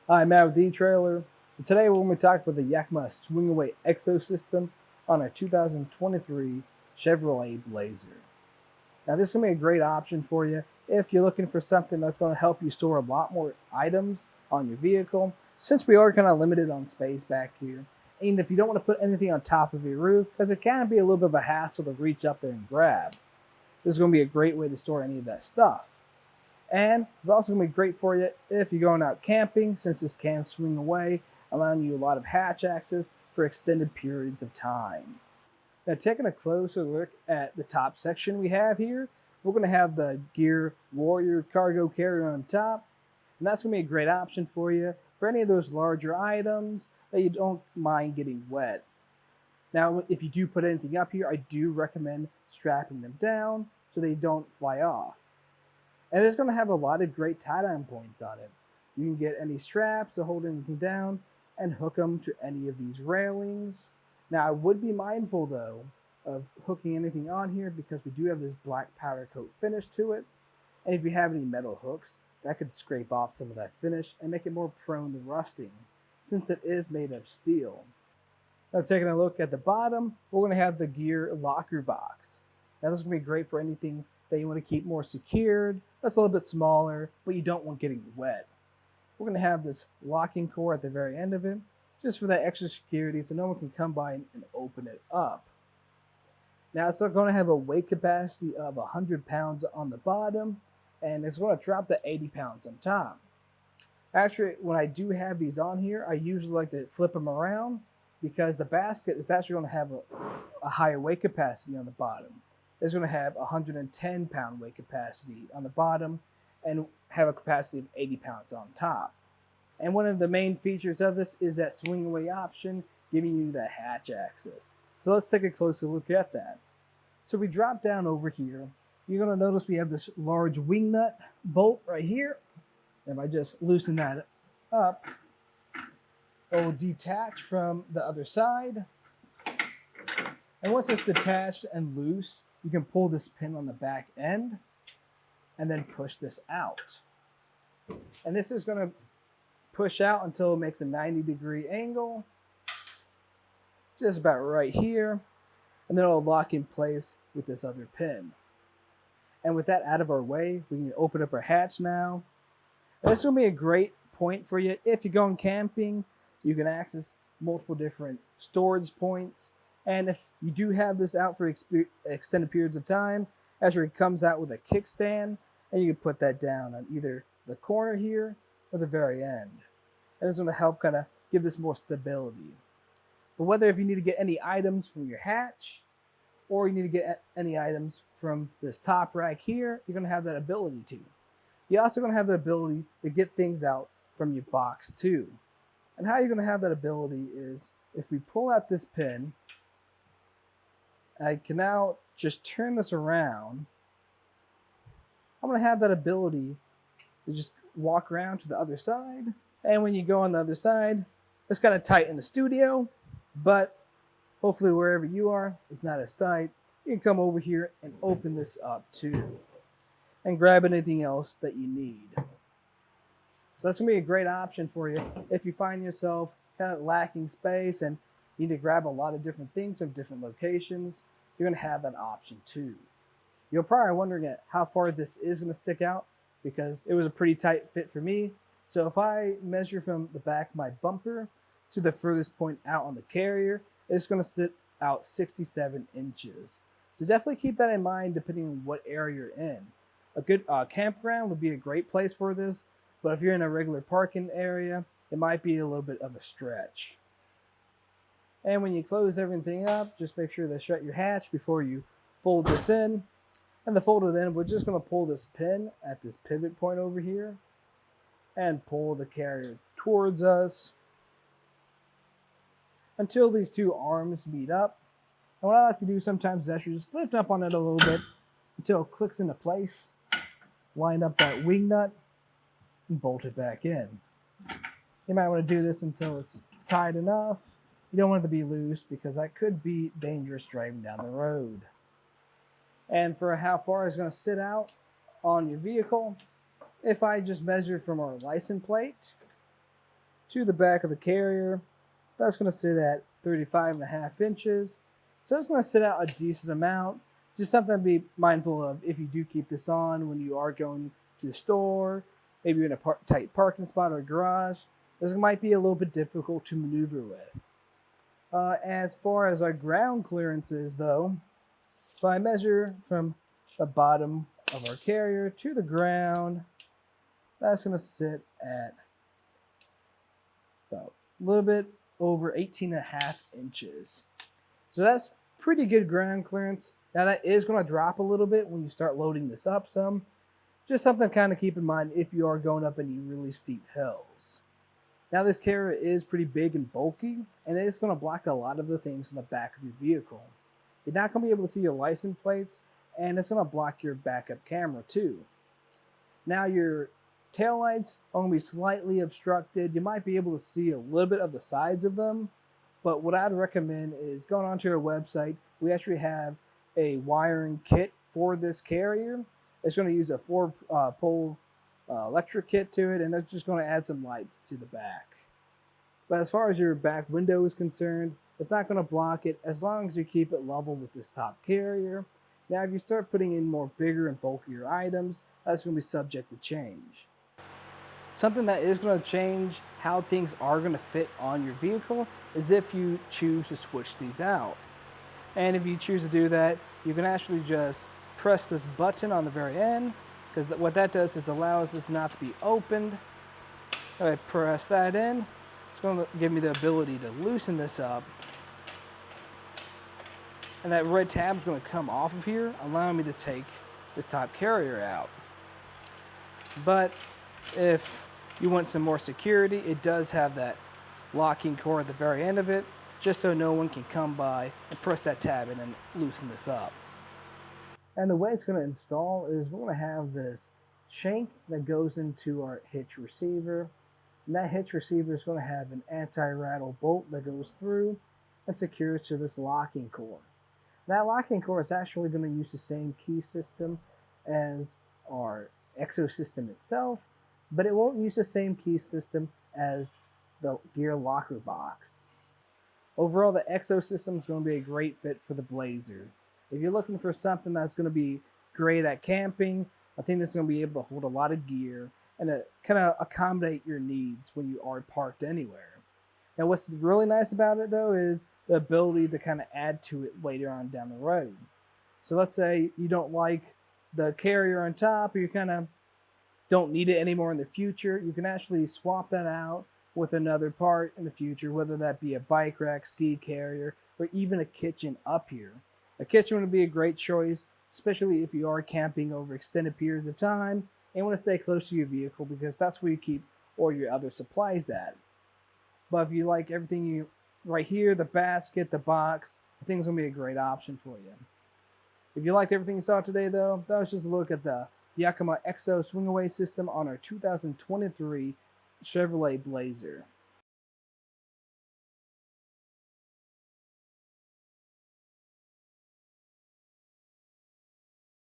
Hi, I'm Matt with etrailer. Today we're going to be talking about the Yakima Swing Away EXO system on our 2023 Chevrolet Blazer. Now this is going to be a great option for you if you're looking for something that's going to help you store a lot more items on your vehicle, since we are kind of limited on space back here. And if you don't want to put anything on top of your roof, because it can be a little bit of a hassle to reach up there and grab, this is going to be a great way to store any of that stuff. And it's also going to be great for you if you're going out camping, since this can swing away, allowing you a lot of hatch access for extended periods of time. Now, taking a closer look at the top section we have here, we're going to have the Gear Warrior cargo carrier on top, and that's going to be a great option for you for any of those larger items that you don't mind getting wet. Now, if you do put anything up here, I do recommend strapping them down so they don't fly off. And it's going to have a lot of great tie-down points on it. You can get any straps to hold anything down and hook them to any of these railings. Now, I would be mindful, though, of hooking anything on here because we do have this black powder coat finish to it. And if you have any metal hooks, that could scrape off some of that finish and make it more prone to rusting, since it is made of steel. Now, taking a look at the bottom, we're going to have the gear locker box. Now, this is going to be great for anything that you want to keep more secured, that's a little bit smaller, but you don't want getting wet. We're going to have this locking core at the very end of it, just for that extra security so no one can come by and open it up. Now it's going to have a weight capacity of 100 pounds on the bottom, and it's going to drop to 80 pounds on top. Actually, when I do have these on here, I usually like to flip them around because the basket is actually going to have a higher weight capacity on the bottom. It's going to have 110 pound weight capacity on the bottom and have a capacity of 80 pounds on top. And one of the main features of this is that swing away option, giving you the hatch access. So let's take a closer look at that. So if we drop down over here, you're going to notice we have this large wing nut bolt right here. If I just loosen that up, it will detach from the other side. And once it's detached and loose, you can pull this pin on the back end and then push this out. And this is going to push out until it makes a 90-degree angle, just about right here. And then it'll lock in place with this other pin. And with that out of our way, we can open up our hatch now. And this will be a great point for you if you're going camping. You can access multiple different storage points. And if you do have this out for extended periods of time, actually it comes out with a kickstand, and you can put that down on either the corner here or the very end. And it's going to help kind of give this more stability. But whether if you need to get any items from your hatch, or you need to get any items from this top rack here, you're going to have that ability to. You're also going to have the ability to get things out from your box too. And how you're going to have that ability is if we pull out this pin, I can now just turn this around. I'm going to have that ability to just walk around to the other side. And when you go on the other side, it's kind of tight in the studio, but hopefully wherever you are, it's not as tight. You can come over here and open this up too, and grab anything else that you need. So that's going to be a great option for you if you find yourself kind of lacking space and you need to grab a lot of different things from different locations. You're going to have that option too. You're probably wondering at how far this is going to stick out, because it was a pretty tight fit for me. So if I measure from the back of my bumper to the furthest point out on the carrier, it's going to sit out 67 inches. So definitely keep that in mind depending on what area you're in. A good campground would be a great place for this, but if you're in a regular parking area, it might be a little bit of a stretch. And when you close everything up, just make sure to shut your hatch before you fold this in. And to fold it in, we're just going to pull this pin at this pivot point over here and pull the carrier towards us until these two arms meet up. And what I like to do sometimes is actually just lift up on it a little bit until it clicks into place, line up that wing nut, and bolt it back in. You might want to do this until it's tight enough. You don't want it to be loose because that could be dangerous driving down the road. And for how far it's going to sit out on your vehicle, if I just measure from our license plate, to the back of the carrier. That's going to sit at 35.5 inches. So it's going to sit out a decent amount. Just something to be mindful of if you do keep this on when you are going to the store, maybe in a tight parking spot or garage. This might be a little bit difficult to maneuver with. As far as our ground clearances, though, if I measure from the bottom of our carrier to the ground, that's going to sit at about a little bit over 18.5 inches. So that's pretty good ground clearance. Now that is going to drop a little bit when you start loading this up some. Just something to kind of keep in mind if you are going up any really steep hills. Now this carrier is pretty big and bulky, and it's going to block a lot of the things in the back of your vehicle. You're not going to be able to see your license plates, and it's going to block your backup camera too. Now your taillights are going to be slightly obstructed. You might be able to see a little bit of the sides of them, but what I'd recommend is going onto our website. We actually have a wiring kit for this carrier. It's going to use a 4-pole electric kit to it, and that's just going to add some lights to the back. But as far as your back window is concerned, it's not going to block it as long as you keep it level with this top carrier. Now if you start putting in more bigger and bulkier items, that's going to be subject to change. Something that is going to change how things are going to fit on your vehicle is if you choose to switch these out. And if you choose to do that, you can actually just press this button on the very end, because what that does is allows this not to be opened. If I press that in, it's going to give me the ability to loosen this up. And that red tab is going to come off of here, allowing me to take this top carrier out. But if you want some more security, it does have that locking cord at the very end of it, just so no one can come by and press that tab in and loosen this up. And the way it's going to install is we're going to have this shank that goes into our hitch receiver. And that hitch receiver is going to have an anti-rattle bolt that goes through and secures to this locking cord. That locking cord is actually going to use the same key system as our EXO system itself, but it won't use the same key system as the gear locker box. Overall, the EXO system is going to be a great fit for the Blazer. If you're looking for something that's going to be great at camping, I think this is going to be able to hold a lot of gear and to kind of accommodate your needs when you are parked anywhere. Now, what's really nice about it, though, is the ability to kind of add to it later on down the road. So let's say you don't like the carrier on top, or you kind of don't need it anymore in the future. You can actually swap that out with another part in the future, whether that be a bike rack, ski carrier, or even a kitchen up here. A kitchen would be a great choice, especially if you are camping over extended periods of time and want to stay close to your vehicle, because that's where you keep all your other supplies at. But if you like everything right here, the basket, the box, I think it's going to be a great option for you. If you liked everything you saw today, though, that was just a look at the Yakima EXO Swing Away system on our 2023 Chevrolet Blazer.